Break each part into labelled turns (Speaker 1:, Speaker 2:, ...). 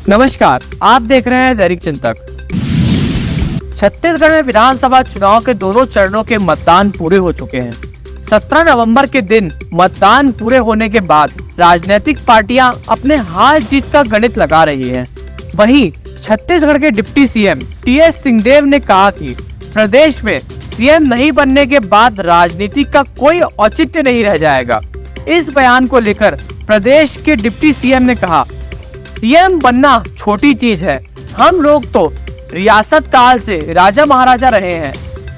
Speaker 1: नमस्कार, आप देख रहे हैं दैनिक चिंतक। छत्तीसगढ़ में विधानसभा चुनाव के दोनों चरणों के मतदान पूरे हो चुके हैं। 17 नवंबर के दिन मतदान पूरे होने के बाद राजनीतिक पार्टियां अपने हार जीत का गणित लगा रही हैं। वहीं छत्तीसगढ़ के डिप्टी सीएम टीएस सिंहदेव ने कहा कि प्रदेश में सीएम नहीं बनने के बाद राजनीति का कोई औचित्य नहीं रह जाएगा। इस बयान को लेकर प्रदेश के डिप्टी सीएम ने कहा, सीएम बनना छोटी चीज है। हम लोग तो रियासत काल से राजा महाराजा रहे हैं।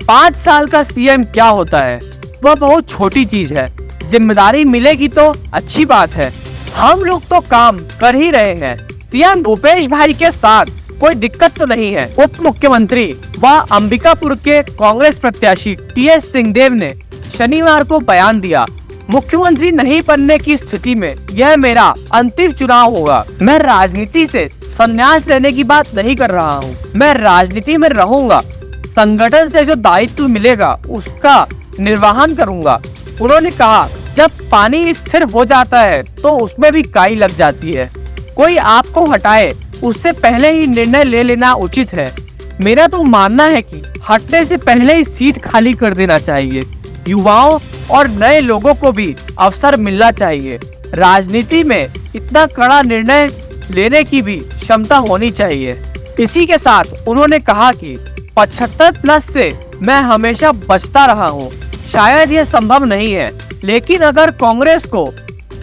Speaker 1: 5 साल का सीएम क्या होता है, वह बहुत छोटी चीज है। जिम्मेदारी मिलेगी तो अच्छी बात है। हम लोग तो काम कर ही रहे हैं। सीएम भूपेश भाई के साथ कोई दिक्कत तो नहीं है। उप मुख्यमंत्री व अंबिकापुर के कांग्रेस प्रत्याशी टीएस सिंहदेव ने शनिवार को बयान दिया, मुख्यमंत्री नहीं बनने की स्थिति में यह मेरा अंतिम चुनाव होगा। मैं राजनीति से संन्यास लेने की बात नहीं कर रहा हूँ। मैं राजनीति में रहूंगा। संगठन से जो दायित्व मिलेगा उसका निर्वहन करूंगा। उन्होंने कहा, जब पानी स्थिर हो जाता है तो उसमें भी काई लग जाती है। कोई आपको हटाए उससे पहले ही निर्णय ले लेना उचित है। मेरा तो मानना है कि हटने से पहले ही सीट खाली कर देना चाहिए। युवाओं और नए लोगों को भी अवसर मिलना चाहिए। राजनीति में इतना कड़ा निर्णय लेने की भी क्षमता होनी चाहिए। इसी के साथ उन्होंने कहा कि 75+ से मैं हमेशा बचता रहा हूँ। शायद यह संभव नहीं है, लेकिन अगर कांग्रेस को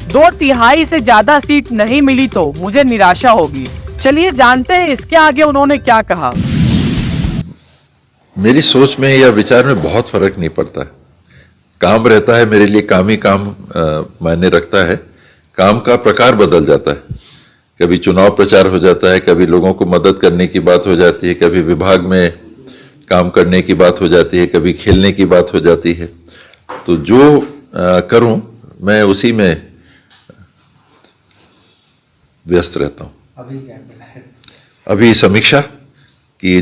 Speaker 1: 2/3 से ज्यादा सीट नहीं मिली तो मुझे निराशा होगी। चलिए जानते हैं इसके आगे उन्होंने क्या कहा।
Speaker 2: मेरी सोच में या विचार में बहुत फर्क नहीं पड़ता है। काम रहता है मेरे लिए, काम ही काम मायने रखता है। काम का प्रकार बदल जाता है। कभी चुनाव प्रचार हो जाता है, कभी लोगों को मदद करने की बात हो जाती है, कभी विभाग में काम करने की बात हो जाती है, कभी खेलने की बात हो जाती है। तो जो करूं मैं उसी में व्यस्त रहता हूं। अभी समीक्षा कि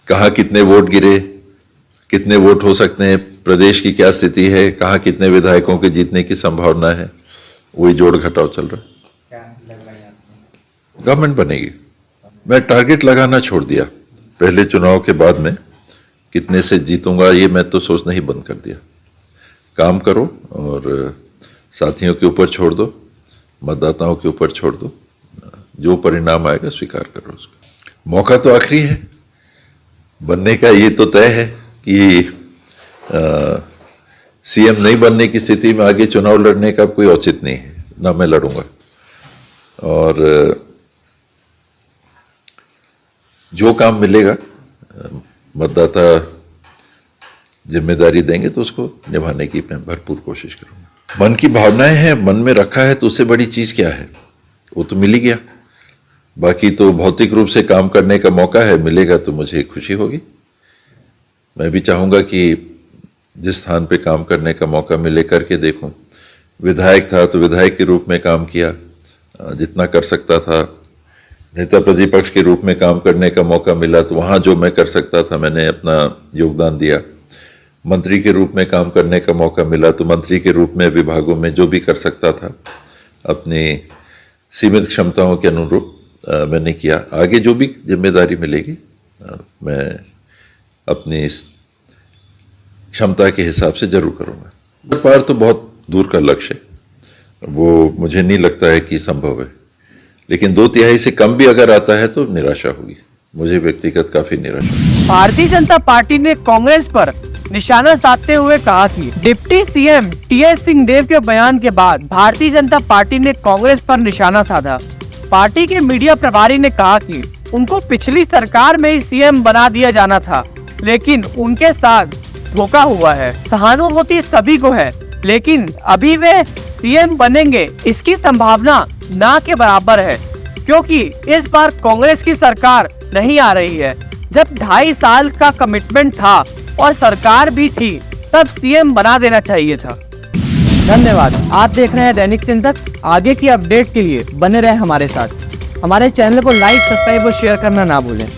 Speaker 2: कहाँ कितने वोट गिरे, कितने वोट हो सकते हैं, प्रदेश की क्या स्थिति है, कहाँ कितने विधायकों के जीतने की संभावना है, वही जोड़ घटाव चल रहा है। गवर्नमेंट बनेगी। मैं टारगेट लगाना छोड़ दिया। पहले चुनाव के बाद में कितने से जीतूंगा ये मैं तो सोचना ही बंद कर दिया। काम करो और साथियों के ऊपर छोड़ दो, मतदाताओं के ऊपर छोड़ दो। जो परिणाम आएगा स्वीकार करो उसको। मौका तो आखिरी है बनने का। ये तो तय है कि सीएम नहीं बनने की स्थिति में आगे चुनाव लड़ने का कोई औचित्य नहीं है, ना मैं लड़ूंगा। और जो काम मिलेगा मतदाता जिम्मेदारी देंगे तो उसको निभाने की मैं भरपूर कोशिश करूंगा। मन की भावनाएं हैं, मन में रखा है तो उससे बड़ी चीज क्या है, वो तो मिल ही गया। बाकी तो भौतिक रूप से काम करने का मौका है, मिलेगा तो मुझे खुशी होगी। मैं भी चाहूंगा कि जिस स्थान पे काम करने का मौका मिले करके देखूं। विधायक था तो विधायक के रूप में काम किया, जितना कर सकता था। नेता प्रतिपक्ष के रूप में काम करने का मौका मिला तो वहाँ जो मैं कर सकता था मैंने अपना योगदान दिया। मंत्री के रूप में काम करने का मौका मिला तो मंत्री के रूप में विभागों में जो भी कर सकता था अपनी सीमित क्षमताओं के अनुरूप मैंने किया। आगे जो भी जिम्मेदारी मिलेगी मैं अपनी क्षमता के हिसाब से जरूर करूँगा। पार तो बहुत दूर का लक्ष्य है, वो मुझे नहीं लगता है कि संभव है। लेकिन 2/3 से कम भी अगर आता है तो निराशा होगी। मुझे व्यक्तिगत काफी निराशा।
Speaker 1: भारतीय जनता पार्टी ने कांग्रेस पर निशाना साधते हुए कहा कि डिप्टी सीएम टीएस सिंहदेव के बयान के बाद भारतीय जनता पार्टी ने कांग्रेस पर निशाना साधा। पार्टी के मीडिया प्रभारी ने कहा कि उनको पिछली सरकार में ही सीएम बना दिया जाना था, लेकिन उनके साथ धोखा हुआ है। सहानुभूति सभी को है, लेकिन अभी वे सीएम बनेंगे इसकी संभावना ना के बराबर है, क्योंकि इस बार कांग्रेस की सरकार नहीं आ रही है। जब 2.5 साल का कमिटमेंट था और सरकार भी थी तब सीएम बना देना चाहिए था। धन्यवाद। आप देख रहे हैं दैनिक चिंतक। आगे की अपडेट के लिए बने रहे हमारे साथ। हमारे चैनल को लाइक, सब्सक्राइब और शेयर करना ना भूलें।